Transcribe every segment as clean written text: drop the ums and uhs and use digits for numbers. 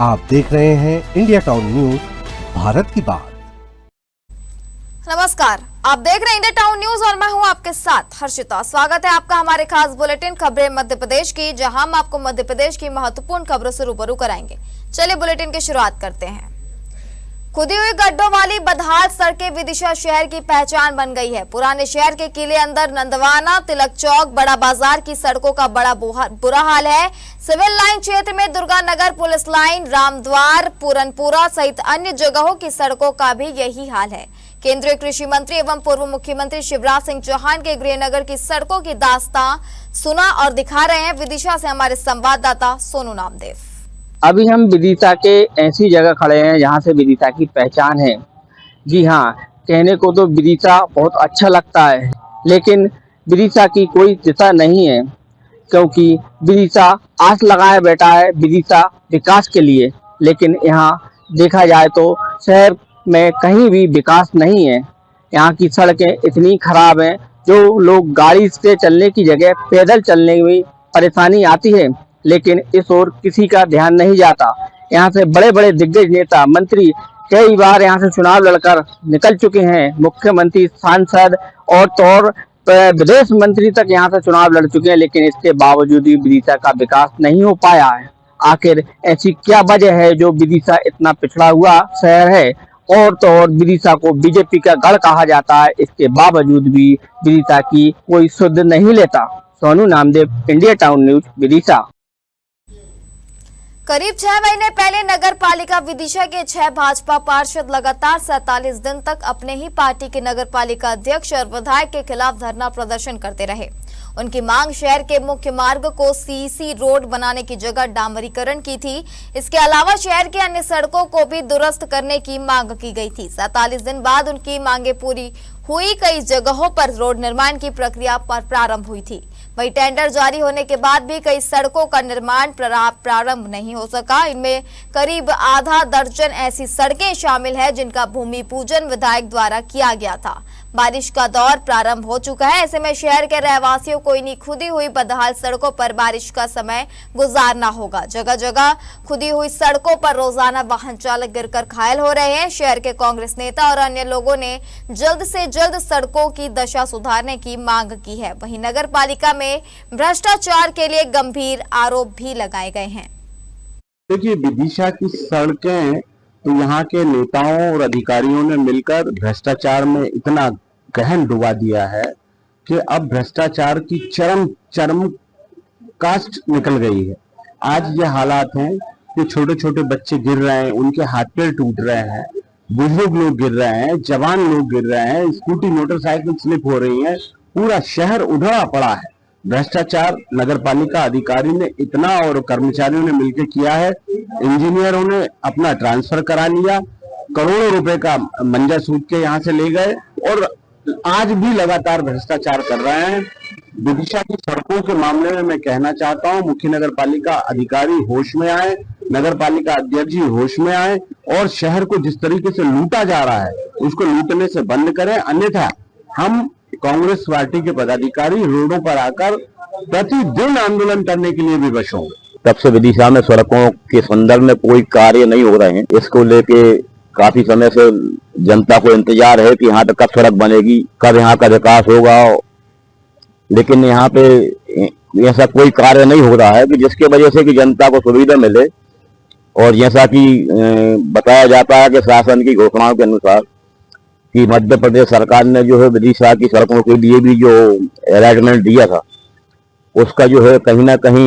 आप देख रहे हैं इंडिया टाउन न्यूज, भारत की बात। नमस्कार, आप देख रहे हैं इंडिया टाउन न्यूज और मैं हूं आपके साथ हर्षिता। स्वागत है आपका हमारे खास बुलेटिन खबरें मध्य प्रदेश की, जहां हम आपको मध्य प्रदेश की महत्वपूर्ण खबरों से रूबरू कराएंगे। चलिए बुलेटिन की शुरुआत करते हैं। खुदी हुई गड्ढों वाली बदहाल सड़कें विदिशा शहर की पहचान बन गई है। पुराने शहर के किले अंदर नंदवाना, तिलक चौक, बड़ा बाजार की सड़कों का बड़ा बुरा हाल है। सिविल लाइन क्षेत्र में दुर्गा नगर, पुलिस लाइन, रामद्वार, पूरनपुरा सहित अन्य जगहों की सड़कों का भी यही हाल है। केंद्रीय कृषि मंत्री एवं पूर्व मुख्यमंत्री शिवराज सिंह चौहान के गृहनगर की सड़कों की दास्तां सुना और दिखा रहे हैं विदिशा से हमारे संवाददाता सोनू नामदेव। अभी हम विदिशा के ऐसी जगह खड़े हैं जहां से विदिशा की पहचान है। जी हाँ, कहने को तो विदिशा बहुत अच्छा लगता है, लेकिन विदिशा की कोई दिशा नहीं है, क्योंकि विदिशा आस लगाए बैठा है विदिशा विकास के लिए। लेकिन यहाँ देखा जाए तो शहर में कहीं भी विकास नहीं है। यहाँ की सड़कें इतनी खराब हैं, जो लोग गाड़ी से चलने की जगह पैदल चलने में परेशानी आती है, लेकिन इस ओर किसी का ध्यान नहीं जाता। यहाँ से बड़े बड़े दिग्गज नेता, मंत्री कई बार यहाँ से चुनाव लड़कर निकल चुके हैं। मुख्यमंत्री, सांसद और तो विदेश मंत्री तक यहाँ से चुनाव लड़ चुके हैं, लेकिन इसके बावजूद भी विदिशा का विकास नहीं हो पाया है। आखिर ऐसी क्या वजह है जो विदिशा इतना पिछड़ा हुआ शहर है और तो और विदिशा को बीजेपी का गढ़ कहा जाता है, इसके बावजूद भी विदिशा की कोई सुध नहीं लेता। Sonu Namdev, India town news, Vidisha. करीब 6 महीने पहले नगर पालिका विदिशा के 6 भाजपा पार्षद लगातार 47 दिन तक अपने ही पार्टी के नगर पालिका अध्यक्ष और विधायक के खिलाफ धरना प्रदर्शन करते रहे। उनकी मांग शहर के मुख्य मार्ग को सीसी रोड बनाने की जगह डामरीकरण की थी। इसके अलावा शहर के अन्य सड़कों को भी दुरुस्त करने की मांग की गई थी। 47 दिन बाद उनकी मांगे पूरी हुई। कई जगहों पर रोड निर्माण की प्रक्रिया प्रारंभ हुई थी। वहीं टेंडर जारी होने के बाद भी कई सड़कों का निर्माण प्रारंभ नहीं हो सका। इनमें करीब आधा दर्जन ऐसी सड़कें शामिल है जिनका भूमि पूजन विधायक द्वारा किया गया था। बारिश का दौर प्रारंभ हो चुका है, ऐसे में शहर के रहवासियों को इन्हीं खुदी हुई बदहाल सड़कों पर बारिश का समय गुजारना होगा। जगह जगह खुदी हुई सड़कों पर रोजाना वाहन चालक गिरकर घायल हो रहे हैं। शहर के कांग्रेस नेता और अन्य लोगों ने जल्द से जल्द सड़कों की दशा सुधारने की मांग की है। वहीं नगर पालिका में भ्रष्टाचार के लिए गंभीर आरोप भी लगाए गए हैं। देखिए, विदिशा की सड़कें तो यहाँ के नेताओं और अधिकारियों ने मिलकर भ्रष्टाचार में इतना गहन डुबा दिया है कि अब भ्रष्टाचार की चरम कास्ट निकल गई है। आज ये हालात हैं कि छोटे छोटे बच्चे गिर रहे हैं, उनके हाथ पैर टूट रहे हैं, बुजुर्ग लोग गिर रहे हैं, जवान लोग गिर रहे हैं, स्कूटी मोटरसाइकिल स्लिप हो रही है, पूरा शहर उधड़ा पड़ा है। भ्रष्टाचार नगर पालिका अधिकारी ने इतना और कर्मचारियों ने मिलकर किया है। इंजीनियरों ने अपना ट्रांसफर करा लिया, करोड़ों रुपए का मंजर सूद के यहाँ से ले गए और आज भी लगातार भ्रष्टाचार कर रहे हैं। विदिशा की सड़कों के मामले में मैं कहना चाहता हूँ, मुख्य नगर पालिका अधिकारी होश में आए, नगर पालिका अध्यक्ष जी होश में आए और शहर को जिस तरीके से लूटा जा रहा है उसको लूटने से बंद करें, अन्यथा हम कांग्रेस पार्टी के पदाधिकारी रोडों पर आकर प्रतिदिन आंदोलन करने के लिए विवश होंगे। तब से विदिशा में सड़कों के संदर्भ में कोई कार्य नहीं हो रहे हैं। इसको लेके काफी समय से जनता को इंतजार है कि यहाँ पे कब सड़क बनेगी, कब यहाँ का विकास होगा, लेकिन यहाँ पे ऐसा कोई कार्य नहीं हो रहा है कि जिसके वजह से कि जनता को सुविधा मिले। और जैसा कि बताया जाता है कि शासन की घोषणाओं के अनुसार कि मध्य प्रदेश सरकार ने जो है विदिशा की सड़कों के लिए भी जो अलॉटमेंट दिया था उसका जो है कहीं ना कहीं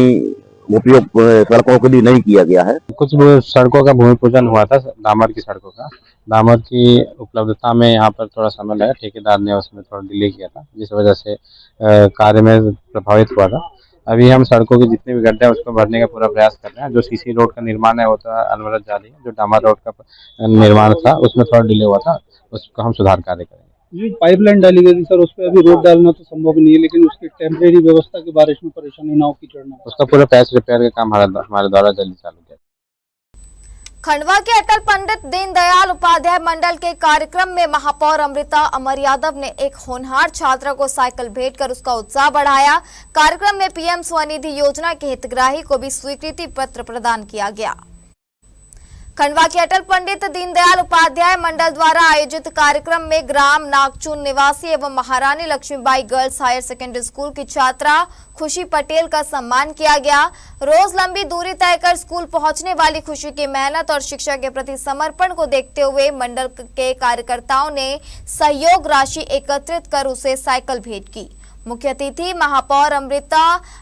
उपयोग सड़कों के लिए नहीं किया गया है। कुछ सड़कों का भूमि पूजन हुआ था, डामर की सड़कों का। डामर की उपलब्धता में यहाँ पर थोड़ा समय लगा, ठेकेदार ने उसमें थोड़ा डिले किया था, जिस वजह से कार्य में प्रभावित हुआ था। अभी हम सड़कों के जितने भी गड्ढे हैं उसको भरने का पूरा प्रयास कर रहे हैं। जो सीसी रोड का निर्माण है वो तो अनवरत जारी है। जो डामर रोड का निर्माण था उसमें थोड़ा डिले हुआ था, उसको हम सुधार कार्य करेंगे। जो पाइपलाइन डाली गई थी सर, उस पर अभी रोड डालना तो संभव नहीं है, लेकिन उसकी टेम्परेरी व्यवस्था के बारिश में परेशानी ना हो की चढ़ना, उसका पूरा पैच रिपेयर का काम हमारे द्वारा जल्दी चालू किया। खंडवा के अटल पंडित दीनदयाल उपाध्याय मंडल के कार्यक्रम में महापौर अमृता अमर यादव ने एक होनहार छात्रा को साइकिल भेंट कर उसका उत्साह बढ़ाया। कार्यक्रम में पीएम स्वनिधि योजना के हितग्राही को भी स्वीकृति पत्र प्रदान किया गया। खंडवा के अटल पंडित दीनदयाल उपाध्याय मंडल द्वारा आयोजित कार्यक्रम में ग्राम नागचून निवासी एवं Maharani Laxmibai girls higher secondary school की छात्रा खुशी पटेल का सम्मान किया गया। रोज लंबी दूरी तय कर स्कूल पहुंचने वाली खुशी की मेहनत और शिक्षा के प्रति समर्पण को देखते हुए मंडल के कार्यकर्ताओं ने सहयोग राशि एकत्रित कर उसे साइकिल भेंट की। मुख्य अतिथि महापौर अमृता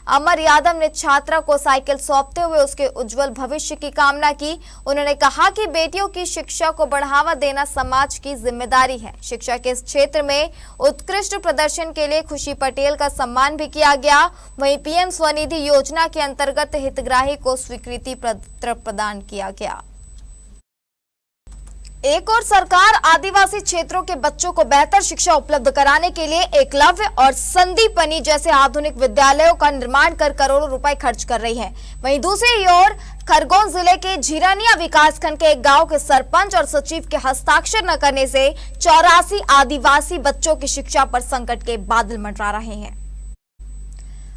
अमर यादव ने छात्रा को साइकिल सौंपते हुए उसके उज्जवल भविष्य की कामना की। उन्होंने कहा कि बेटियों की शिक्षा को बढ़ावा देना समाज की जिम्मेदारी है। शिक्षा के इस क्षेत्र में उत्कृष्ट प्रदर्शन के लिए खुशी पटेल का सम्मान भी किया गया। वहीं पीएम स्वनिधि योजना के अंतर्गत हितग्राही को स्वीकृति पत्र प्रदान किया गया। एक और सरकार आदिवासी क्षेत्रों के बच्चों को बेहतर शिक्षा उपलब्ध कराने के लिए एकलव्य और संदीपनी जैसे आधुनिक विद्यालयों का निर्माण कर करोड़ों रुपए खर्च कर रही है। वहीं दूसरी ओर खरगोन जिले के झिरनिया विकासखंड के एक गांव के सरपंच और सचिव के हस्ताक्षर न करने से 84 आदिवासी बच्चों की शिक्षा पर संकट के बादल मंडरा रहे हैं।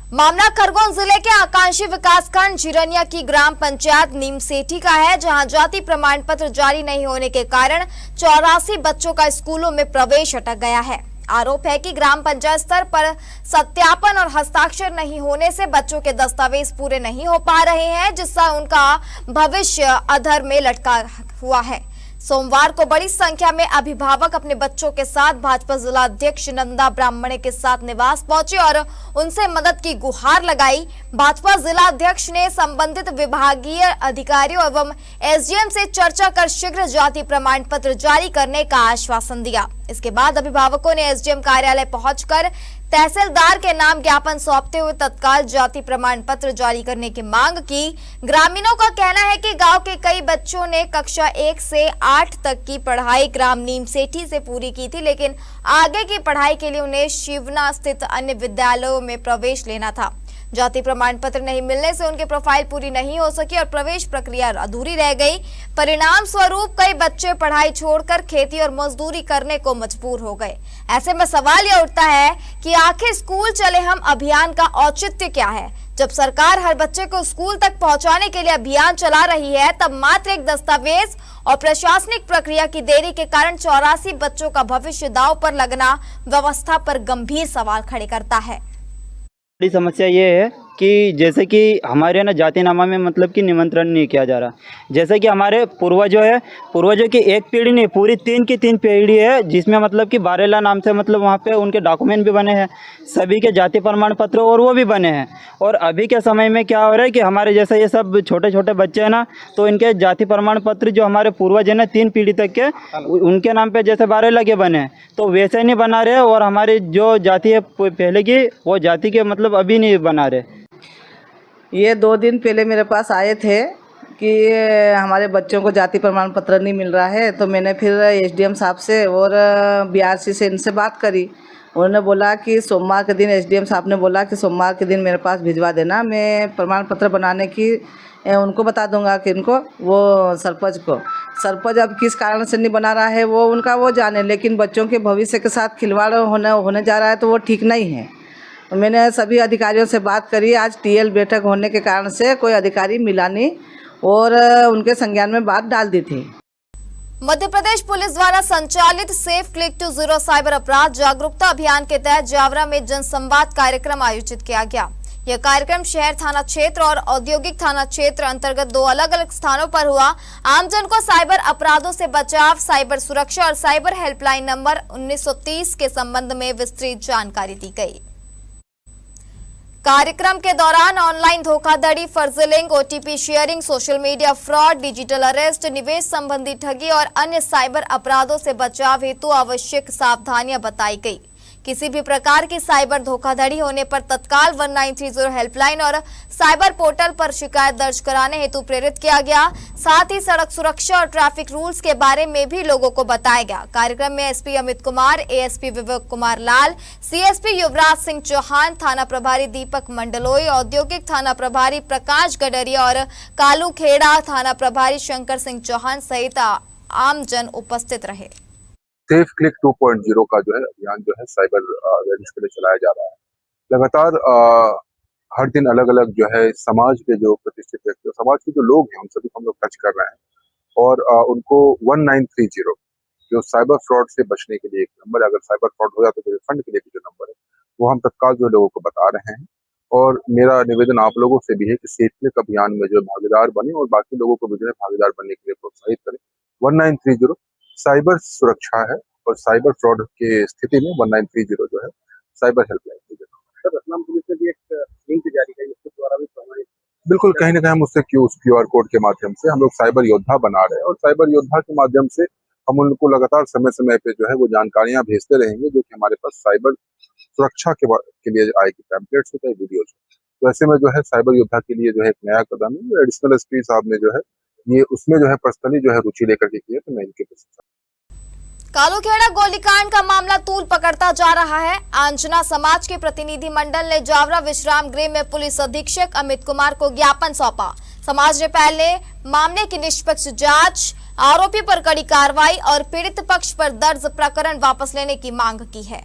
मामला खरगोन जिले के आकांक्षी विकासखंड झिरनिया की ग्राम पंचायत नीमसेठी का है, जहां जाति प्रमाण पत्र जारी नहीं होने के कारण 84 बच्चों का स्कूलों में प्रवेश अटक गया है। आरोप है कि ग्राम पंचायत स्तर पर सत्यापन और हस्ताक्षर नहीं होने से बच्चों के दस्तावेज पूरे नहीं हो पा रहे हैं, जिससे उनका भविष्य अधर में लटका हुआ है। सोमवार को बड़ी संख्या में अभिभावक अपने बच्चों के साथ भाजपा जिला अध्यक्ष नंदा ब्राह्मणे के साथ निवास पहुंचे और उनसे मदद की गुहार लगाई। भाजपा जिला अध्यक्ष ने संबंधित विभागीय अधिकारियों एवं एसडीएम से चर्चा कर शीघ्र जाति प्रमाण पत्र जारी करने का आश्वासन दिया। इसके बाद अभिभावकों ने एसडीएम कार्यालय पहुंचकर तहसीलदार के नाम ज्ञापन सौंपते हुए तत्काल जाति प्रमाण पत्र जारी करने की मांग की। ग्रामीणों का कहना है कि गांव के कई बच्चों ने कक्षा 1 से 8 तक की पढ़ाई ग्राम नीमसेठी से पूरी की थी, लेकिन आगे की पढ़ाई के लिए उन्हें शिवना स्थित अन्य विद्यालयों में प्रवेश लेना था। जाति प्रमाण पत्र नहीं मिलने से उनकी प्रोफाइल पूरी नहीं हो सकी और प्रवेश प्रक्रिया अधूरी रह गई। परिणाम स्वरूप कई बच्चे पढ़ाई छोड़कर खेती और मजदूरी करने को मजबूर हो गए। ऐसे में सवाल यह उठता है कि आखिर स्कूल चले हम अभियान का औचित्य क्या है? जब सरकार हर बच्चे को स्कूल तक पहुंचाने के लिए अभियान चला रही है, तब मात्र एक दस्तावेज और प्रशासनिक प्रक्रिया की देरी के कारण 84 बच्चों का भविष्य दांव पर लगना व्यवस्था पर गंभीर सवाल खड़े करता है। बड़ी समस्या ये है कि जैसे कि हमारे ना जातिनामा में मतलब कि निमंत्रण नहीं किया जा रहा। जैसे कि हमारे पूर्वजों की एक पीढ़ी नहीं, पूरी 3 की 3 पीढ़ी है, जिसमें मतलब कि बारेला नाम से मतलब वहाँ पे उनके डॉक्यूमेंट भी बने हैं, सभी के जाति प्रमाण पत्र और वो भी बने हैं। और अभी के समय में क्या हो रहा है कि हमारे जैसे ये सब छोटे छोटे बच्चे हैं ना, तो इनके जाति प्रमाण पत्र जो हमारे पूर्वज हैं ना 3 पीढ़ी तक के, उनके नाम पर जैसे बारेला के बने हैं, तो वैसे नहीं बना रहे। और हमारी जो जाति है पहले की, वो जाति के मतलब अभी नहीं बना रहे। ये 2 दिन पहले मेरे पास आए थे कि हमारे बच्चों को जाति प्रमाण पत्र नहीं मिल रहा है, तो मैंने फिर एसडीएम साहब से और बीआरसी से इनसे बात करी। उन्होंने बोला कि सोमवार के दिन, एसडीएम साहब ने बोला कि सोमवार के दिन मेरे पास भिजवा देना, मैं प्रमाण पत्र बनाने की उनको बता दूंगा कि इनको वो सरपंच अब किस कारण से नहीं बना रहा है वो जाने, लेकिन बच्चों के भविष्य के साथ खिलवाड़ होने जा रहा है, तो वो ठीक नहीं है। मैंने सभी अधिकारियों से बात करी। आज टीएल बैठक होने के कारण से कोई अधिकारी मिला नहीं और उनके संज्ञान में बात डाल दी थी। मध्य प्रदेश पुलिस द्वारा संचालित safe click to zero cyber अपराध जागरूकता अभियान के तहत जावरा में जनसंवाद कार्यक्रम आयोजित किया गया। यह कार्यक्रम शहर थाना क्षेत्र और औद्योगिक थाना क्षेत्र अंतर्गत 2 अलग-अलग स्थानों पर हुआ। आमजन को साइबर अपराधों से बचाव, साइबर सुरक्षा और साइबर हेल्पलाइन नंबर 1930 के संबंध में विस्तृत जानकारी दी गई। कार्यक्रम के दौरान ऑनलाइन धोखाधड़ी, फर्जी link, OTP sharing, social media fraud, digital arrest, निवेश संबंधी ठगी और अन्य साइबर अपराधों से बचाव हेतु आवश्यक सावधानियां बताई गई। किसी भी प्रकार की साइबर धोखाधड़ी होने पर तत्काल 1930 हेल्पलाइन और साइबर पोर्टल पर शिकायत दर्ज कराने हेतु प्रेरित किया गया। साथ ही सड़क सुरक्षा और ट्रैफिक रूल्स के बारे में भी लोगों को बताया गया। कार्यक्रम में SP Amit Kumar, ASP Vivek Kumar Lal, CSP Yuvraj Singh Chauhan, थाना प्रभारी दीपक मंडलोई, औद्योगिक थाना प्रभारी प्रकाश गडरिया और कालू खेड़ा थाना प्रभारी शंकर सिंह चौहान सहित आमजन उपस्थित रहे। सेफ क्लिक 2.0 का जो है अभियान जो है साइबर अवेयरनेस के लिए चलाया जा रहा है। लगातार हर दिन अलग अलग जो है समाज के जो प्रतिष्ठित व्यक्ति, समाज के जो लोग हैं, उन सभी को हम लोग टच कर रहे हैं और उनको 1930 जो साइबर फ्रॉड से बचने के लिए एक नंबर है, अगर साइबर फ्रॉड हो जाता है तो रिफंड के लिए जो नंबर है वो हम तत्काल जो लोगों को बता रहे हैं। और मेरा निवेदन आप लोगों से भी है कि सेफ क्लिक अभियान में जो भागीदार बने और बाकी लोगों को भी जो है भागीदार बनने के लिए प्रोत्साहित करें। 1930 साइबर सुरक्षा है और साइबर फ्रॉड के स्थिति में 1930 जो है साइबर हेल्पलाइन की जगह। रतलाम पुलिस ने भी एक लिंक जारी की, उसके द्वारा भी प्रमाणित बिल्कुल कहीं ना कहीं हम उससे QR कोड के माध्यम से हम लोग साइबर योद्धा बना रहे हैं और साइबर योद्धा के माध्यम से हम उनको लगातार समय समय पे जो है वो जानकारियां भेजते रहेंगे, जो कि हमारे पास साइबर सुरक्षा के लिए आएगी पैम्पलेट्स होता है, वीडियोज। तो ऐसे में जो है साइबर योद्धा के लिए जो है एक नया कदम है। एडिशनल एसपी साहब ने जो है ये उसमें जो है पर्सनली जो है रुचि लेकर के किया, तो मैं इनके कालूखेड़ा गोलीकांड का मामला तूल पकड़ता जा रहा है। आंजना समाज के प्रतिनिधि मंडल ने जावरा विश्राम गृह में पुलिस अधीक्षक अमित कुमार को ज्ञापन सौंपा। समाज ने पहले मामले की निष्पक्ष जांच, आरोपी पर कड़ी कार्रवाई और पीड़ित पक्ष पर दर्ज प्रकरण वापस लेने की मांग की है।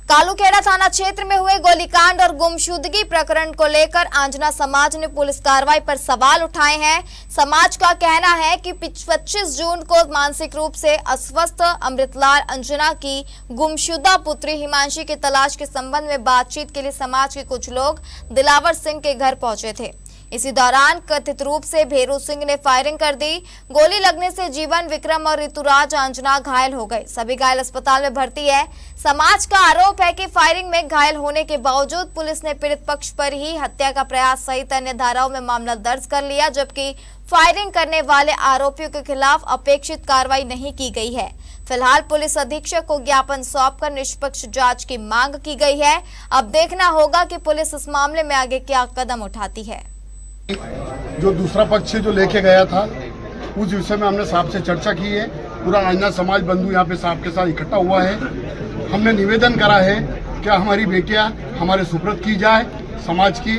कालूखेड़ा थाना क्षेत्र में हुए गोलीकांड और गुमशुदगी प्रकरण को लेकर आंजना समाज ने पुलिस कार्रवाई पर सवाल उठाए हैं। समाज का कहना है कि 25 जून को मानसिक रूप से अस्वस्थ अमृतलाल अंजना की गुमशुदा पुत्री हिमांशी की तलाश के संबंध में बातचीत के लिए समाज के कुछ लोग दिलावर सिंह के घर पहुंचे थे। इसी दौरान कथित रूप से भेरू सिंह ने फायरिंग कर दी। गोली लगने से जीवन, विक्रम और ऋतुराज अंजना घायल हो गए। सभी घायल अस्पताल में भर्ती है। समाज का आरोप है कि फायरिंग में घायल होने के बावजूद पुलिस ने पीड़ित पक्ष पर ही हत्या का प्रयास सहित अन्य धाराओं में मामला दर्ज कर लिया, जबकि फायरिंग करने वाले आरोपियों के खिलाफ अपेक्षित कार्रवाई नहीं की गई है। फिलहाल पुलिस अधीक्षक को ज्ञापन सौंपकर निष्पक्ष जांच की मांग की गई है। अब देखना होगा कि पुलिस इस मामले में आगे क्या कदम उठाती है। जो दूसरा पक्ष जो लेके गया था उस विषय में हमने साहब से चर्चा की है। पूरा आंजना समाज बंधु यहाँ पे साहब के साथ इकट्ठा हुआ है। हमने निवेदन करा है कि हमारी बेटियां हमारे सुपुर्द की जाए समाज की,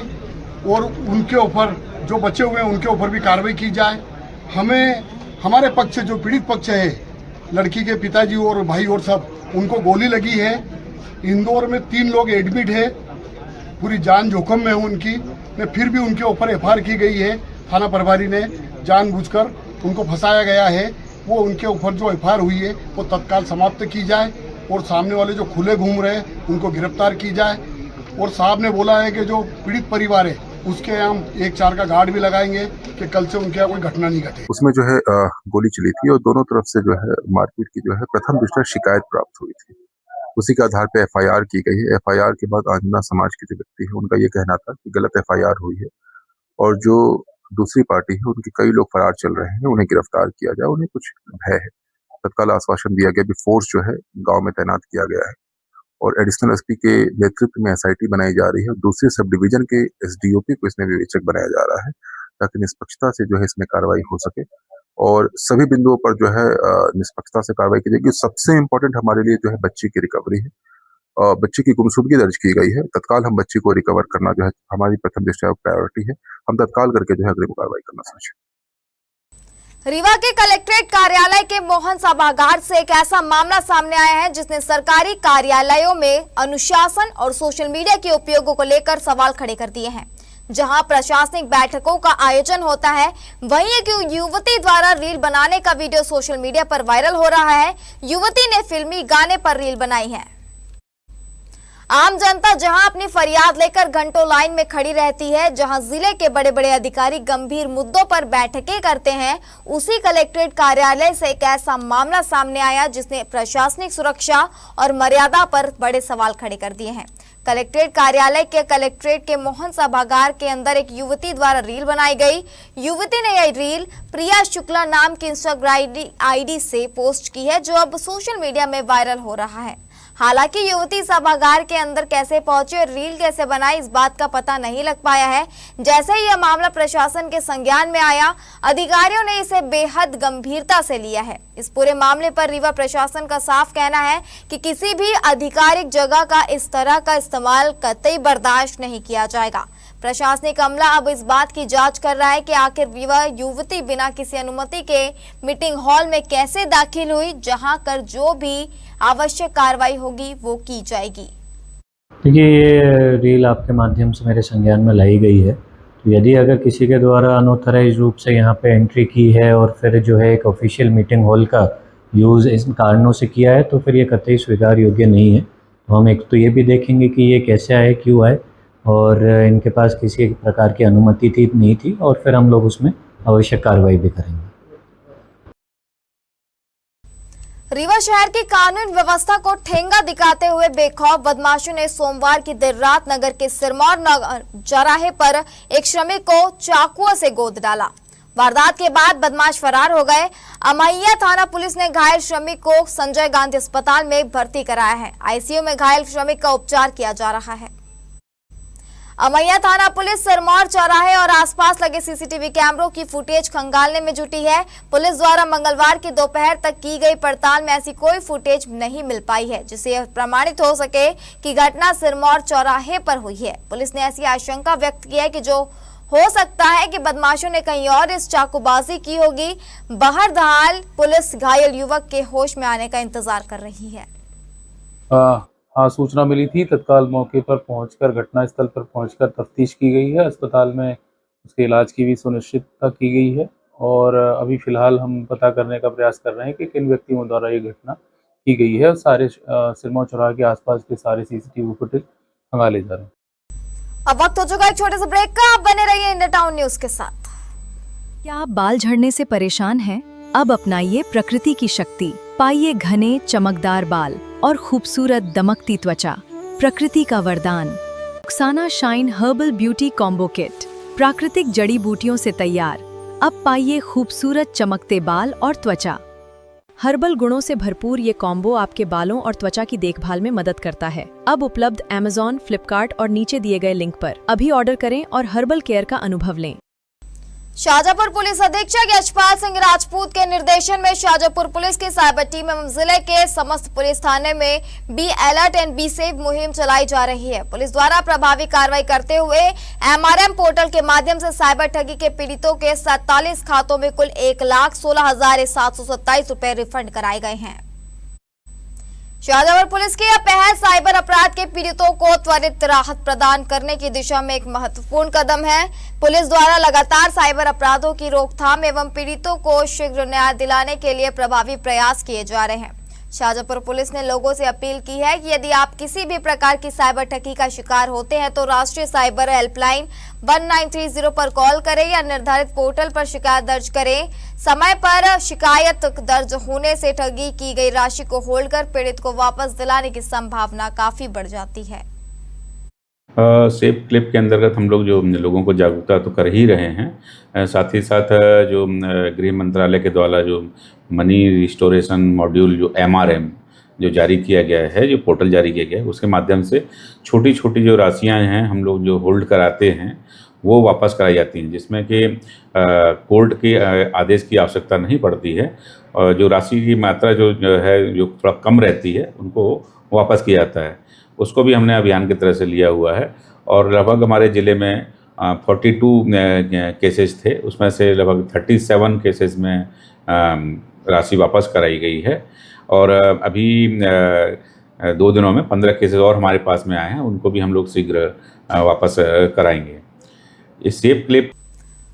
और उनके ऊपर जो बचे हुए हैं उनके ऊपर भी कार्रवाई की जाए। हमें हमारे पक्ष जो पीड़ित पक्ष है, लड़की के पिताजी और भाई और सब, उनको गोली लगी है। इंदौर में 3 लोग एडमिट है, पूरी जान जोखिम में है उनकी, फिर भी उनके ऊपर FIR की गई है। थाना प्रभारी ने जानबूझकर उनको फंसाया गया है। वो उनके ऊपर जो FIR हुई है वो तत्काल समाप्त की जाए और सामने वाले जो खुले घूम रहे हैं उनको गिरफ्तार की जाए। और साहब ने बोला है कि जो पीड़ित परिवार है उसके हम 1-4 का गार्ड भी लगाएंगे कि कल से उनके यहाँ कोई घटना नहीं घटे। उसमें जो है गोली चली थी और दोनों तरफ से जो है मारपीट की जो है प्रथम दृष्टया शिकायत प्राप्त हुई थी। उसी के आधार पे FIR की गई है। FIR के बाद आंजना समाज के जो व्यक्ति है उनका ये कहना था कि गलत FIR हुई है और जो दूसरी पार्टी है उनके कई लोग फरार चल रहे हैं, उन्हें गिरफ्तार किया जाए, उन्हें कुछ भय है। तत्काल आश्वासन दिया गया, फोर्स जो है गांव में तैनात किया गया है और एडिशनल एसपी के नेतृत्व में SIT बनाई जा रही है। दूसरे सब डिवीजन के SDOP को इसमें विवेचक बनाया जा रहा है ताकि निष्पक्षता से जो है इसमें कार्रवाई हो सके और सभी बिंदुओं पर जो है निष्पक्षता से कार्रवाई की जाएगी। सबसे इम्पोर्टेंट हमारे लिए जो है बच्ची की रिकवरी है। बच्ची की गुमशुदगी दर्ज की गई है। तत्काल हम बच्ची को रिकवर करना जो है हमारी प्रथम दृष्टया प्रायोरिटी है। हम तत्काल करके जो है अग्रिम कार्रवाई करना सोचें। रीवा के कलेक्ट्रेट कार्यालय के मोहन सभागार से एक ऐसा मामला सामने आया है जिसने सरकारी कार्यालयों में अनुशासन और सोशल मीडिया के उपयोगों को लेकर सवाल खड़े कर दिए हैं। जहां प्रशासनिक बैठकों का आयोजन होता है, वहीं एक युवती द्वारा रील बनाने का वीडियो सोशल मीडिया पर वायरल हो रहा है। युवती ने फिल्मी गाने पर रील बनाई है। आम जनता जहां अपनी फरियाद लेकर घंटों लाइन में खड़ी रहती है, जहां जिले के बड़े बड़े अधिकारी गंभीर मुद्दों पर बैठकें करते हैं, उसी कलेक्ट्रेट कार्यालय से एक ऐसा मामला सामने आया जिसने प्रशासनिक सुरक्षा और मर्यादा पर बड़े सवाल खड़े कर दिए हैं। कलेक्ट्रेट कार्यालय के कलेक्ट्रेट के मोहन सभागार के अंदर एक युवती द्वारा रील बनाई गई। युवती ने यह रील प्रिया शुक्ला नाम की इंस्टाग्राम ID से पोस्ट की है, जो अब सोशल मीडिया में वायरल हो रहा है। हालांकि युवती सभागार के अंदर कैसे पहुंची और रील कैसे बनाई, इस बात का पता नहीं लग पाया है। जैसे ही यह मामला प्रशासन के संज्ञान में आया, अधिकारियों ने इसे बेहद गंभीरता से लिया है। इस पूरे मामले पर रीवा प्रशासन का साफ कहना है कि किसी भी आधिकारिक जगह का इस तरह का इस्तेमाल कतई बर्दाश्त नहीं किया जाएगा। प्रशासनिक अमला अब इस बात की जांच कर रहा है कि आखिर वह युवती बिना किसी अनुमति के मीटिंग हॉल में कैसे दाखिल हुई, जहां कर जो भी आवश्यक कार्रवाई होगी वो की जाएगी। देखिए, ये रील आपके माध्यम से मेरे संज्ञान में लाई गई है, तो यदि अगर किसी के द्वारा अनऑथराइज रूप से यहाँ पे एंट्री की है और फिर जो है एक ऑफिशियल मीटिंग हॉल का यूज़ इन कारणों से किया है तो फिर ये कतई स्वीकार योग्य नहीं है। तो हम एक तो ये भी देखेंगे कि ये कैसे आए, क्यों आए और इनके पास किसी प्रकार की अनुमति थी नहीं थी, और फिर हम लोग उसमें आवश्यक कार्रवाई भी करेंगे। रीवा शहर की कानून व्यवस्था को ठेंगा दिखाते हुए बेखौफ बदमाशों ने सोमवार की देर रात नगर के सिरमौर नगर चौराहे पर एक श्रमिक को चाकुओं से गोद डाला। वारदात के बाद बदमाश फरार हो गए। अमैया थाना पुलिस ने घायल श्रमिक को संजय गांधी अस्पताल में भर्ती कराया है। आईसीयू में घायल श्रमिक का उपचार किया जा रहा है। अमैया थाना पुलिस सिरमौर चौराहे और आसपास लगे सीसीटीवी कैमरों की फुटेज खंगालने में जुटी है। पुलिस द्वारा मंगलवार की दोपहर तक की गई पड़ताल में ऐसी कोई फुटेज नहीं मिल पाई है जिससे यह प्रमाणित हो सके कि घटना सिरमौर चौराहे पर हुई है। पुलिस ने ऐसी आशंका व्यक्त की है कि जो हो सकता है कि बदमाशों ने कहीं और इस चाकूबाजी की होगी। बहरहाल पुलिस घायल युवक के होश में आने का इंतजार कर रही है। हाँ, सूचना मिली थी। तत्काल मौके पर पहुंचकर घटनास्थल पर पहुंचकर तफ्तीश की गई है। अस्पताल में उसके इलाज की भी सुनिश्चितता की गई है और अभी फिलहाल हम पता करने का प्रयास कर रहे हैं कि किन व्यक्तियों द्वारा ये घटना की गई है। सारे सिरमौर चौराहे के आसपास के सारे सीसीटीवी फुटेज खंगाले जा रहे हैं। अब वक्त हो चुका है एक छोटे से ब्रेक का। आप बने रहिए इंडिया टाउन न्यूज के साथ। क्या आप बाल झड़ने से परेशान हैं? अब अपनाइए प्रकृति की शक्ति, पाइए घने चमकदार बाल और खूबसूरत दमकती त्वचा। प्रकृति का वरदान Rukhsana shine herbal beauty combo kit, प्राकृतिक जड़ी बूटियों से तैयार। अब पाइए खूबसूरत चमकते बाल और त्वचा। हर्बल गुणों से भरपूर ये कॉम्बो आपके बालों और त्वचा की देखभाल में मदद करता है। अब उपलब्ध Amazon, फ्लिपकार्ट और नीचे दिए गए लिंक पर अभी ऑर्डर करें और हर्बल केयर का अनुभव लें। शाजापुर पुलिस अधीक्षक यशपाल सिंह राजपूत के निर्देशन में शाजापुर पुलिस की साइबर टीम एवं जिले के समस्त पुलिस थाने में be alert and be safe मुहिम चलाई जा रही है। पुलिस द्वारा प्रभावी कार्रवाई करते हुए MRM पोर्टल के माध्यम से साइबर ठगी के पीड़ितों के 47 खातों में कुल 1,16,727 रुपए रिफंड कराए गए हैं। शाजापुर पुलिस की यह पहल साइबर अपराध के पीड़ितों को त्वरित राहत प्रदान करने की दिशा में एक महत्वपूर्ण कदम है। पुलिस द्वारा लगातार साइबर अपराधों की रोकथाम एवं पीड़ितों को शीघ्र न्याय दिलाने के लिए प्रभावी प्रयास किए जा रहे हैं। शाजापुर पुलिस ने लोगों से अपील की है कि यदि आप किसी भी प्रकार की साइबर ठगी का शिकार होते हैं तो राष्ट्रीय साइबर हेल्पलाइन 1930 पर कॉल करें या निर्धारित पोर्टल पर शिकायत दर्ज करें। समय पर शिकायत दर्ज होने से ठगी की गई राशि को होल्ड कर पीड़ित को वापस दिलाने की संभावना काफी बढ़ जाती है। सेफ क्लिप के अंतर्गत हम लोग जो लोगों को जागरूकता तो कर ही रहे हैं, साथ ही साथ जो गृह मंत्रालय के द्वारा जो मनी रिस्टोरेशन मॉड्यूल जो MRM जो जारी किया गया है, जो पोर्टल जारी किया गया है, उसके माध्यम से छोटी छोटी जो राशियां हैं हम लोग जो होल्ड कराते हैं वो वापस कराई जाती हैं, जिसमें कि कोर्ट के आदेश की आवश्यकता नहीं पड़ती है और जो राशि की मात्रा जो है जो थोड़ा कम रहती है उनको वापस किया जाता है। उसको भी हमने अभियान की तरह से लिया हुआ है और लगभग हमारे ज़िले में 42 केसेस थे, उसमें से लगभग 37 केसेस में राशि वापस कराई गई है और अभी 2 दिनों में 15 केसेस और हमारे पास में आए हैं, उनको भी हम लोग शीघ्र वापस कराएंगे। ये सेफ क्लिप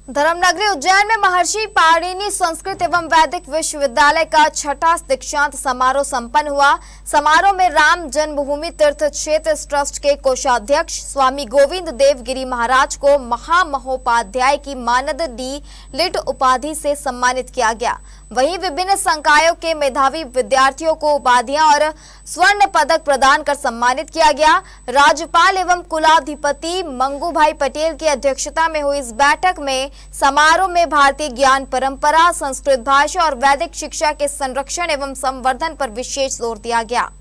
धर्मनगरी उज्जैन में महर्षि पाणिनि संस्कृत एवं वैदिक विश्वविद्यालय का 6ठा दीक्षांत समारोह संपन्न हुआ। समारोह में राम जन्मभूमि तीर्थ क्षेत्र ट्रस्ट के कोषाध्यक्ष स्वामी गोविंद देव गिरी महाराज को महामहोपाध्याय की मानद डी लिट उपाधि से सम्मानित किया गया। वहीं विभिन्न संकायों के मेधावी विद्यार्थियों को उपाधियां और स्वर्ण पदक प्रदान कर सम्मानित किया गया। राज्यपाल एवं कुलाधिपति मंगूभाई पटेल की अध्यक्षता में हुई इस बैठक में समारोह में भारतीय ज्ञान परंपरा, संस्कृत भाषा और वैदिक शिक्षा के संरक्षण एवं संवर्धन पर विशेष जोर दिया गया।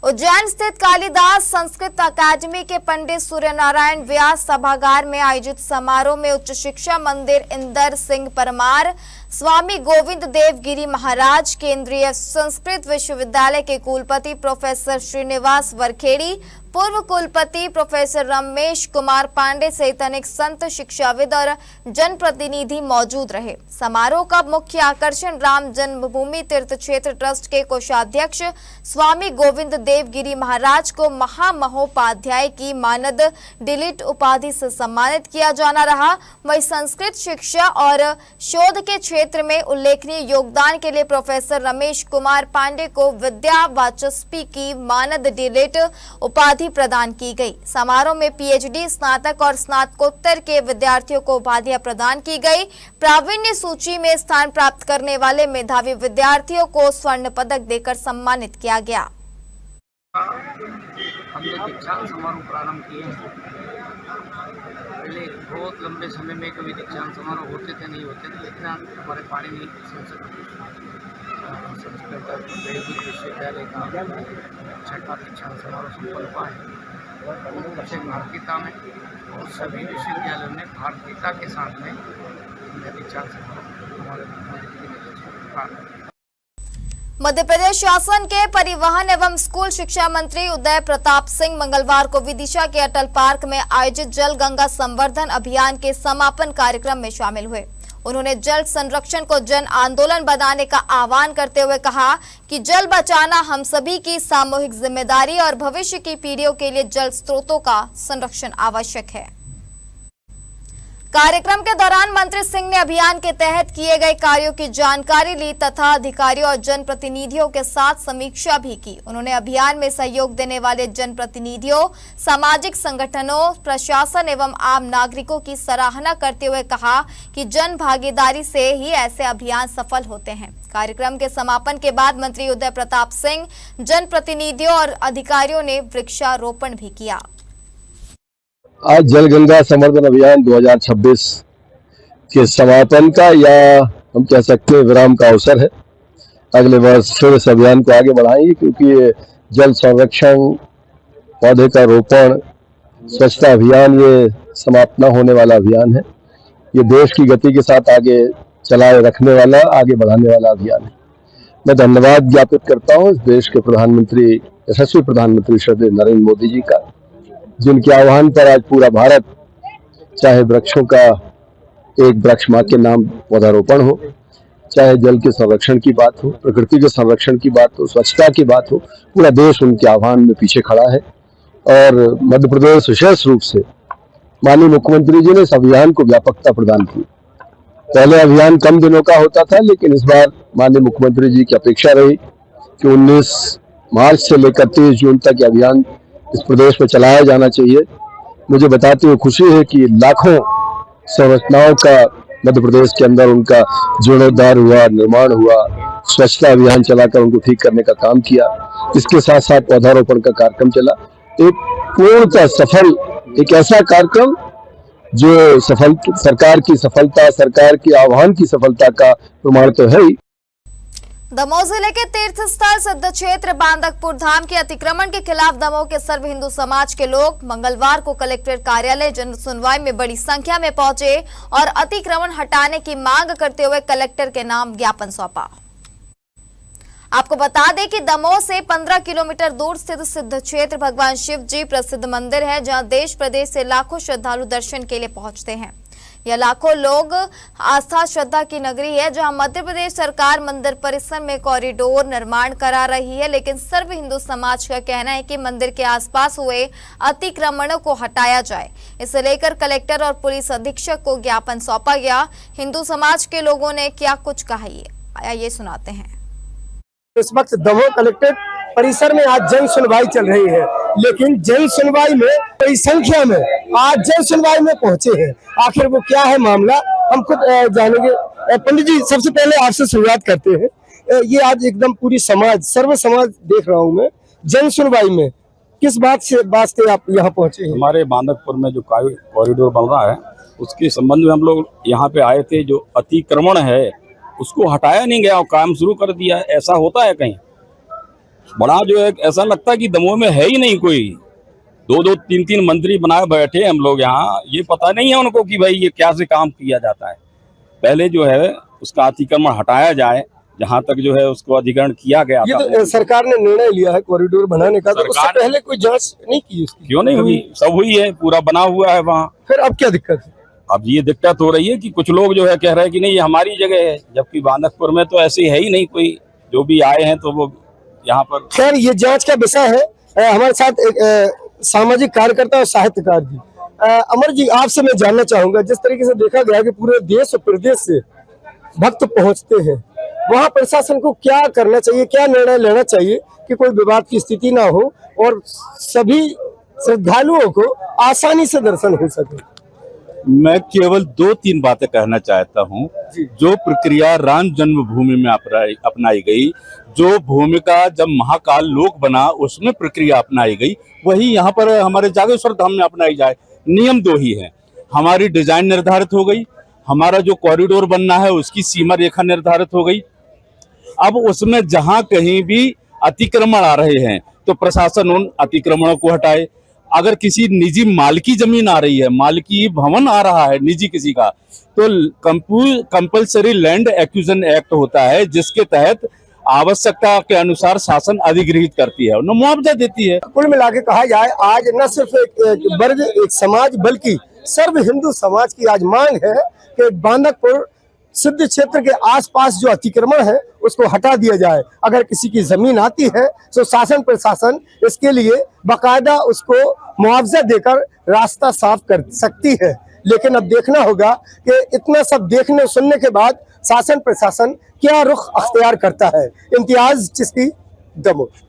उज्जैन स्थित कालिदास संस्कृत अकादमी के पंडित सूर्यनारायण व्यास सभागार में आयोजित समारोह में उच्च शिक्षा मंदिर इंदर सिंह परमार, स्वामी गोविंद देव गिरी महाराज, केंद्रीय संस्कृत विश्वविद्यालय के कुलपति प्रोफेसर श्रीनिवास वरखेड़ी, पूर्व कुलपति प्रोफेसर रमेश कुमार पांडे सहित अनेक संत, शिक्षाविद और जनप्रतिनिधि मौजूद रहे। समारोह का मुख्य आकर्षण राम जन्मभूमि तीर्थ क्षेत्र ट्रस्ट के कोषाध्यक्ष स्वामी गोविंद देव गिरी महाराज को महामहोपाध्याय की मानद डिलीट उपाधि से सम्मानित किया जाना रहा। वहीं संस्कृत शिक्षा और शोध के क्षेत्र में उल्लेखनीय योगदान के लिए प्रोफेसर रमेश कुमार पांडे को विद्या वाचस्पति की मानद डिलीट उपाधि प्रदान की गई। समारोह में पीएचडी, स्नातक और स्नातकोत्तर के विद्यार्थियों को उपाधियां प्रदान की गई। प्रावीण्य सूची में स्थान प्राप्त करने वाले मेधावी विद्यार्थियों को स्वर्ण पदक देकर सम्मानित किया गया। हमने दीक्षांत समारोह प्रारंभ किए हैं। पहले बहुत लंबे समय में कभी दीक्षांत समारोह होते थे, नहीं होते थे, लेकिन हमारे पाणिनि संस्कृत वैदिक विश्वविद्यालय का छठा दीक्षांत समारोह संपन्न हुआ है। प्रत्येक भारतीयता में और सभी विश्वविद्यालयों ने भारतीयता के साथ में दीक्षांत समारोह हमारे मध्य प्रदेश शासन के परिवहन एवं स्कूल शिक्षा मंत्री उदय प्रताप सिंह मंगलवार को विदिशा के अटल पार्क में आयोजित जल गंगा संवर्धन अभियान के समापन कार्यक्रम में शामिल हुए। उन्होंने जल संरक्षण को जन आंदोलन बनाने का आह्वान करते हुए कहा कि जल बचाना हम सभी की सामूहिक जिम्मेदारी और भविष्य की पीढ़ियों के लिए जल स्रोतों का संरक्षण आवश्यक है। कार्यक्रम के दौरान मंत्री सिंह ने अभियान के तहत किए गए कार्यों की जानकारी ली तथा अधिकारियों और जनप्रतिनिधियों के साथ समीक्षा भी की। उन्होंने अभियान में सहयोग देने वाले जनप्रतिनिधियों, सामाजिक संगठनों, प्रशासन एवं आम नागरिकों की सराहना करते हुए कहा कि जन भागीदारी से ही ऐसे अभियान सफल होते हैं। कार्यक्रम के समापन के बाद मंत्री उदय प्रताप सिंह जनप्रतिनिधियों और अधिकारियों ने वृक्षारोपण भी किया। आज जल गंगा संवर्धन अभियान 2026 के समापन का या हम कह सकते हैं विराम का अवसर है। अगले वर्ष फिर इस अभियान को आगे बढ़ाएंगे क्योंकि ये जल संरक्षण, पौधे का रोपण, स्वच्छता अभियान ये समाप्त न होने वाला अभियान है। ये देश की गति के साथ आगे चलाए रखने वाला, आगे बढ़ाने वाला अभियान है। मैं धन्यवाद ज्ञापित करता हूँ देश के प्रधानमंत्री, यशस्वी प्रधानमंत्री श्री नरेंद्र मोदी जी का, जिनके आह्वान पर आज पूरा भारत, चाहे वृक्षों का एक वृक्ष माँ के नाम पौधारोपण हो, चाहे जल के संरक्षण की बात हो, प्रकृति के संरक्षण की बात हो, स्वच्छता की बात हो, पूरा देश उनके आह्वान में पीछे खड़ा है। और मध्य प्रदेश विशेष रूप से माननीय मुख्यमंत्री जी ने इस अभियान को व्यापकता प्रदान की। पहले अभियान कम दिनों का होता था, लेकिन इस बार माननीय मुख्यमंत्री जी की अपेक्षा रही कि 19 मार्च से लेकर 30 जून तक अभियान इस प्रदेश में चलाया जाना चाहिए। मुझे बताते हुए खुशी है कि लाखों संरचनाओं का मध्य प्रदेश के अंदर उनका जीर्णोद्धार हुआ, निर्माण हुआ, स्वच्छता अभियान चलाकर उनको ठीक करने का काम किया। इसके साथ साथ पौधारोपण का कार्यक्रम चला। एक पूर्णतः सफल, एक ऐसा कार्यक्रम जो सरकार की सफलता, सरकार के आह्वान की सफलता का प्रमाण तो है ही। दमोह जिले के तीर्थ स्थल सिद्ध क्षेत्र बांदकपुर धाम के अतिक्रमण के खिलाफ दमोह के सर्व हिंदू समाज के लोग मंगलवार को कलेक्ट्रेट कार्यालय जन सुनवाई में बड़ी संख्या में पहुंचे और अतिक्रमण हटाने की मांग करते हुए कलेक्टर के नाम ज्ञापन सौंपा। आपको बता दें कि दमोह से 15 किलोमीटर दूर स्थित सिद्ध क्षेत्र भगवान शिव जी प्रसिद्ध मंदिर है, जहां देश प्रदेश से लाखों श्रद्धालु दर्शन के लिए पहुंचते हैं। यह लाखों लोग आस्था श्रद्धा की नगरी है, जहां मध्य प्रदेश सरकार मंदिर परिसर में कॉरिडोर निर्माण करा रही है, लेकिन सर्व हिंदू समाज का कहना है कि मंदिर के आसपास हुए अतिक्रमणों को हटाया जाए। इसे लेकर कलेक्टर और पुलिस अधीक्षक को ज्ञापन सौंपा गया। हिंदू समाज के लोगों ने क्या कुछ कहा, ये सुनाते हैं। इस वक्त दमोह कलेक्ट्रेट परिसर में आज जन सुनवाई चल रही है, लेकिन जन सुनवाई में बड़ी संख्या में आज जन सुनवाई में पहुंचे हैं। आखिर वो क्या है मामला, हम खुद जानेंगे। पंडित जी, सबसे पहले आपसे शुरुआत करते हैं। ये आज एकदम पूरी समाज, सर्व समाज देख रहा हूँ मैं, जन सुनवाई में किस बात से आप यहाँ पहुंचे हैं? हमारे बांदकपुर में जो कॉरिडोर बन रहा है उसके संबंध में हम लोग यहाँ पे आए थे। जो अतिक्रमण है उसको हटाया नहीं गया और काम शुरू कर दिया। ऐसा होता है कहीं? बड़ा जो है ऐसा लगता है कि दमोह में है ही नहीं कोई। 2-2, 3-3 मंत्री बनाए बैठे हम लोग यहाँ, ये पता नहीं है उनको कि भाई ये क्या से काम किया जाता है। पहले जो है उसका अतिक्रमण हटाया जाए, जहाँ तक जो है उसको अधिग्रहण किया गया ये था। तो सरकार ने निर्णय लिया है कॉरिडोर बनाने का, तो उससे सरकार- पहले कोई जांच नहीं की उसकी? क्यों नहीं हुई? सब हुई है, पूरा बना हुआ है वहाँ। फिर अब क्या दिक्कत है? अब ये दिक्कत हो रही है कि कुछ लोग जो है कह रहे हैं कि नहीं ये हमारी जगह है, जबकि बांदकपुर में तो ऐसे है ही नहीं कोई। जो भी आए हैं तो वो यहाँ पर। खैर ये जांच का विषय है। हमारे साथ एक सामाजिक कार्यकर्ता और साहित्यकार जी अमर जी, आपसे मैं जानना चाहूंगा, जिस तरीके से देखा गया कि पूरे देश और प्रदेश से भक्त पहुंचते हैं, वहां प्रशासन को क्या करना चाहिए, क्या निर्णय लेना चाहिए कि कोई विवाद की स्थिति ना हो और सभी श्रद्धालुओं को आसानी से दर्शन हो सके? मैं केवल 2-3 बातें कहना चाहता हूं। जो प्रक्रिया राम जन्मभूमि में अपनाई गई, जो भूमिका जब महाकाल लोक बना उसमें प्रक्रिया अपनाई गई, वही यहाँ पर हमारे जागेश्वर धाम में अपनाई जाए। नियम 2 ही हैं। हमारी डिजाइन निर्धारित हो गई, हमारा जो कॉरिडोर बनना है उसकी सीमा रेखा निर्धारित हो गई। अब उसमें जहां कहीं भी अतिक्रमण आ रहे हैं तो प्रशासन उन अतिक्रमणों को हटाए। अगर किसी निजी मालकी जमीन आ रही है, मालकी भवन आ रहा है निजी किसी का, तो कंपल्सरी लैंड एक्विजिशन एक्ट होता है, जिसके तहत आवश्यकता के अनुसार शासन अधिग्रहित करती है, उन्हें मुआवजा देती है। कुल मिला के कहा जाए, आज न सिर्फ एक वर्ग, एक समाज, बल्कि सर्व हिंदू समाज की आज मांग है कि बांदकपुर सिद्ध क्षेत्र के आसपास जो अतिक्रमण है उसको हटा दिया जाए। अगर किसी की जमीन आती है तो शासन प्रशासन इसके लिए बाकायदा उसको मुआवजा देकर रास्ता साफ कर सकती है। लेकिन अब देखना होगा कि इतना सब देखने सुनने के बाद शासन प्रशासन क्या रुख अख्तियार करता है। इम्तियाज चिश्ती, दमोह।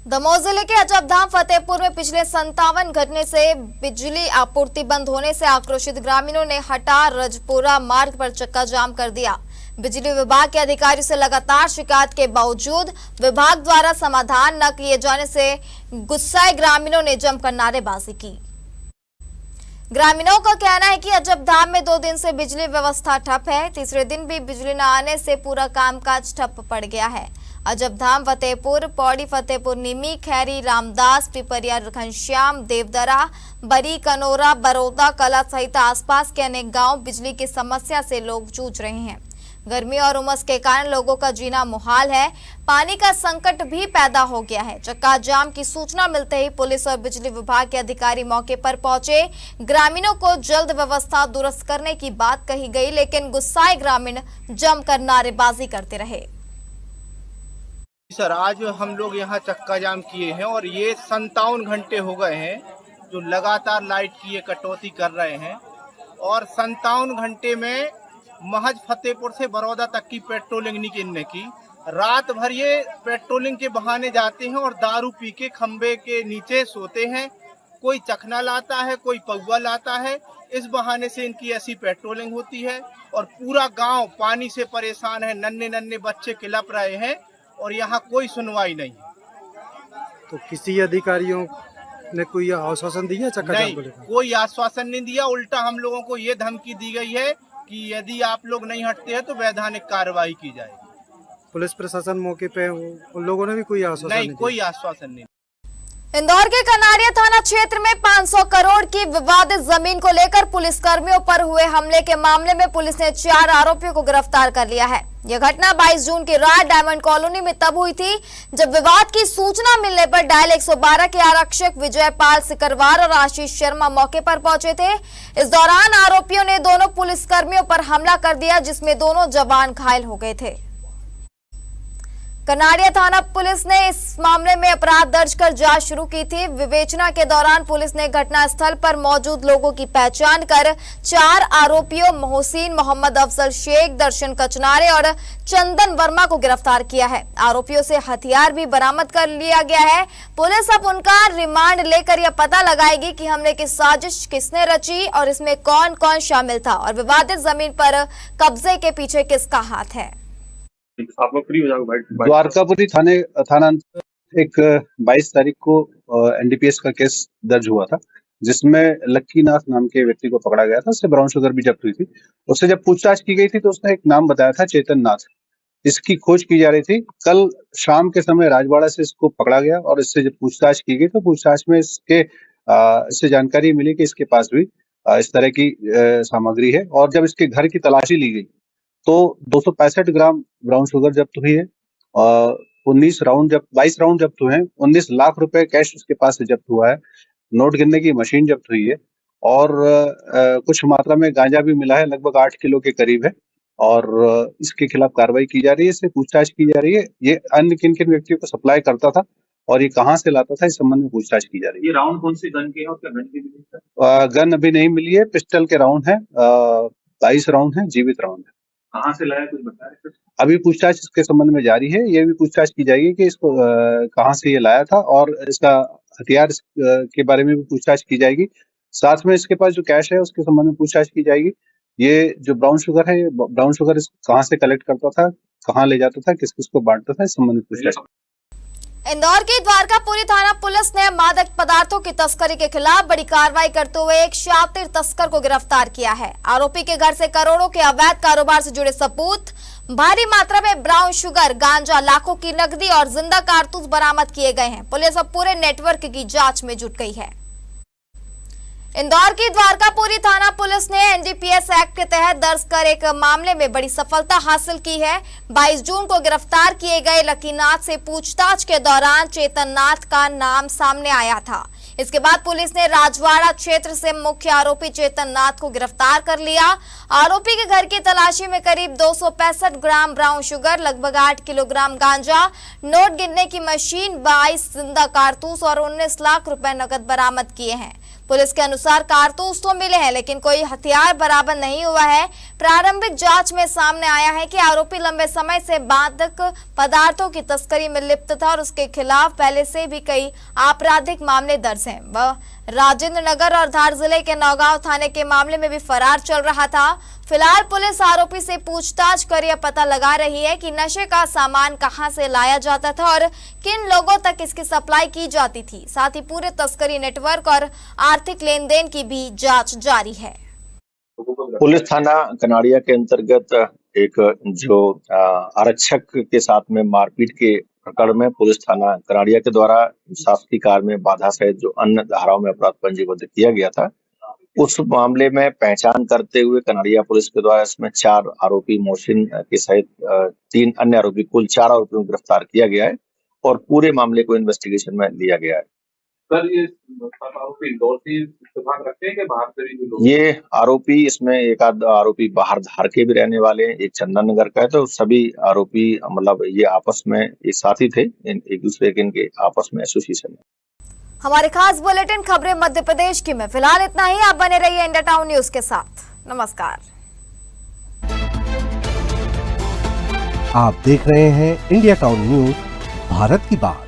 दमोह जिले के अजबधाम फतेहपुर में पिछले 57 घंटे से बिजली आपूर्ति बंद होने से आक्रोशित ग्रामीणों ने हटा रजपुरा मार्ग पर चक्का जाम कर दिया। बिजली विभाग के अधिकारियों से लगातार शिकायत के बावजूद विभाग द्वारा समाधान न किए जाने से गुस्साए ग्रामीणों ने जमकर नारेबाजी की। ग्रामीणों का कहना है कि अजबधाम में 2 दिन से बिजली व्यवस्था ठप है। तीसरे दिन भी बिजली न आने से पूरा कामकाज ठप पड़ गया है। अजबधाम, फतेहपुर, पौड़ी, फतेहपुर निमी, खैरी, रामदास, पिपरिया, घनश्याम, देवदरा, बरी, कनोरा, बरोदा कला सहित आसपास के अनेक गांव बिजली की समस्या से लोग जूझ रहे हैं। गर्मी और उमस के कारण लोगों का जीना मुहाल है। पानी का संकट भी पैदा हो गया है। चक्का जाम की सूचना मिलते ही पुलिस और बिजली विभाग के अधिकारी मौके पर पहुंचे। ग्रामीणों को जल्द व्यवस्था दुरुस्त करने की बात कही गई, लेकिन गुस्साए ग्रामीण जमकर नारेबाजी करते रहे। सर, आज हम लोग यहाँ चक्का जाम किए हैं और ये 57 घंटे हो गए हैं जो लगातार लाइट की ये कटौती कर रहे हैं, और 57 घंटे में महज फतेहपुर से बड़ौदा तक की पेट्रोलिंग नहीं इनने की। रात भर ये पेट्रोलिंग के बहाने जाते हैं और दारू पी के खंबे के नीचे सोते हैं। कोई चखना लाता है, कोई पौवा लाता है, इस बहाने से इनकी ऐसी पेट्रोलिंग होती है। और पूरा गांव पानी से परेशान है, नन्हे नन्हे बच्चे किलप रहे हैं और यहाँ कोई सुनवाई नहीं। तो किसी अधिकारियों ने कोई आश्वासन दिया चक्का जाम को लेकर? कोई आश्वासन नहीं दिया, उल्टा हम लोगों को ये धमकी दी गई है कि यदि आप लोग नहीं हटते हैं तो वैधानिक कार्रवाई की जाएगी। पुलिस प्रशासन मौके पे, उन लोगों ने भी कोई आश्वासन नहीं, कोई आश्वासन नहीं। इंदौर के कनारिया थाना क्षेत्र में 500 करोड़ की विवादित जमीन को लेकर पुलिसकर्मियों पर हुए हमले के मामले में पुलिस ने 4 आरोपियों को गिरफ्तार कर लिया है। यह घटना 22 जून की रात डायमंड कॉलोनी में तब हुई थी जब विवाद की सूचना मिलने पर डायल 112 के आरक्षक विजय पाल सिकरवार और आशीष शर्मा मौके पर पहुंचे थे। इस दौरान आरोपियों ने दोनों पुलिसकर्मियों पर हमला कर दिया, जिसमें दोनों जवान घायल हो गए थे। कनारिया थाना पुलिस ने इस मामले में अपराध दर्ज कर जांच शुरू की थी। विवेचना के दौरान पुलिस ने घटनास्थल पर मौजूद लोगों की पहचान कर 4 आरोपियों मोहसिन, मोहम्मद अफजल शेख, दर्शन कचनारे और चंदन वर्मा को गिरफ्तार किया है। आरोपियों से हथियार भी बरामद कर लिया गया है। पुलिस अब उनका रिमांड लेकर यह पता लगाएगी कि हमले की साजिश किसने रची और इसमें कौन कौन शामिल था और विवादित जमीन पर कब्जे के पीछे किसका हाथ है। आप लोग फ्री हो जाओ भाई। द्वारकापुरी थाना एक 22 तारीख को एनडीपीएस का केस दर्ज हुआ था, जिसमें लक्कीनाथ नाम के व्यक्ति को पकड़ा गया था। उससे ब्राउन शुगर भी जब्त हुई थी। उससे जब पूछताछ की गई थी तो उसने एक नाम बताया था, चेतन नाथ। इसकी खोज की जा रही थी। कल शाम के समय राजवाड़ा से इसको पकड़ा गया और इससे जब पूछताछ की गई तो पूछताछ में इससे जानकारी मिली कि इसके पास भी इस तरह की सामग्री है। और जब इसके घर की तलाशी ली गई तो 265 ग्राम ब्राउन शुगर जब्त हुई है और 22 राउंड जब्त हुए हैं। 19 लाख रुपए कैश उसके पास से जब्त हुआ है। नोट गिनने की मशीन जब्त हुई है और कुछ मात्रा में गांजा भी मिला है, लगभग 8 किलो के करीब है और इसके खिलाफ कार्रवाई की जा रही है, इससे पूछताछ की जा रही है। ये अन्य किन किन व्यक्तियों को सप्लाई करता था और ये कहाँ से लाता था, इस संबंध में पूछताछ की जा रही है। ये राउंड कौन सी गन के हैं और क्या गन की भी है? गन अभी नहीं मिली है, पिस्टल के राउंड है, 22 राउंड है, जीवित राउंड है। कहाँ से लाया कुछ बताया? अभी पूछताछ इसके संबंध में जारी है। ये भी पूछताछ की जाएगी कि इसको कहाँ से ये लाया था और इसका हथियार के बारे में भी पूछताछ की जाएगी। साथ में इसके पास जो कैश है उसके संबंध में पूछताछ की जाएगी। ये जो ब्राउन शुगर है, ये ब्राउन शुगर कहाँ से कलेक्ट करता था, कहाँ ले जाता था, किस किस को बांटता था, इस संबंध में पूछताछ। इंदौर की द्वारकापुरी थाना पुलिस ने मादक पदार्थों की तस्करी के खिलाफ बड़ी कार्रवाई करते हुए एक शातिर तस्कर को गिरफ्तार किया है। आरोपी के घर से करोड़ों के अवैध कारोबार से जुड़े सबूत, भारी मात्रा में ब्राउन शुगर, गांजा, लाखों की नकदी और जिंदा कारतूस बरामद किए गए हैं। पुलिस अब पूरे नेटवर्क की जांच में जुट गई है। इंदौर की द्वारकापुरी थाना पुलिस ने एनडीपीएस एक्ट के तहत दर्ज कर एक मामले में बड़ी सफलता हासिल की है। 22 जून को गिरफ्तार किए गए लकीनाथ से पूछताछ के दौरान चेतन नाथ का नाम सामने आया था। इसके बाद पुलिस ने राजवाड़ा क्षेत्र से मुख्य आरोपी चेतन नाथ को गिरफ्तार कर लिया। आरोपी के घर की तलाशी में करीब 265 ग्राम ब्राउन शुगर, लगभग 8 किलोग्राम गांजा, नोट गिनने की मशीन, 22 जिंदा कारतूस और 19 लाख रुपए नकद बरामद किए हैं। पुलिस के अनुसार कारतूस तो मिले हैं लेकिन कोई हथियार बरामद नहीं हुआ है। प्रारंभिक जांच में सामने आया है कि आरोपी लंबे समय से मादक पदार्थों की तस्करी में लिप्त था और उसके खिलाफ पहले से भी कई आपराधिक मामले दर्ज हैं। वह राजेंद्र नगर और धार जिले के नौगांव थाने के मामले में भी फरार चल रहा था। फिलहाल पुलिस आरोपी से पूछताछ कर यह पता लगा रही है कि नशे का सामान कहां से लाया जाता था और किन लोगों तक इसकी सप्लाई की जाती थी। साथ ही पूरे तस्करी नेटवर्क और आर्थिक लेन देन की भी जांच जारी है। पुलिस थाना कनाड़िया के अंतर्गत एक जो आरक्षक के साथ में मारपीट के प्रकरण में पुलिस थाना कनाड़िया के द्वारा शासकीय कार्य में बाधा सहित जो अन्य धाराओं में अपराध पंजीबद्ध किया गया था, उस मामले में पहचान करते हुए कनाड़िया पुलिस के द्वारा इसमें 4 आरोपी मोहसिन के सहित 3 अन्य आरोपी, कुल 4 आरोपियों को गिरफ्तार किया गया है और पूरे मामले को इन्वेस्टिगेशन में लिया गया है। सर, ये आरोपी इंदौर से इत्तेफाक रखते हैं कि बाहर से भी लोग? ये आरोपी, इसमें एक आध आरोपी बाहर धार के भी रहने वाले हैं, एक चंदन नगर का है। तो सभी आरोपी मतलब ये आपस में एक साथी थे, एक दूसरे के इनके आपस में एसोसिएशन है। हमारे खास बुलेटिन खबरें मध्य प्रदेश की में फिलहाल इतना ही। आप बने रहिए इंडिया टाउन न्यूज के साथ। नमस्कार। आप देख रहे हैं इंडिया टाउन न्यूज, भारत की बात।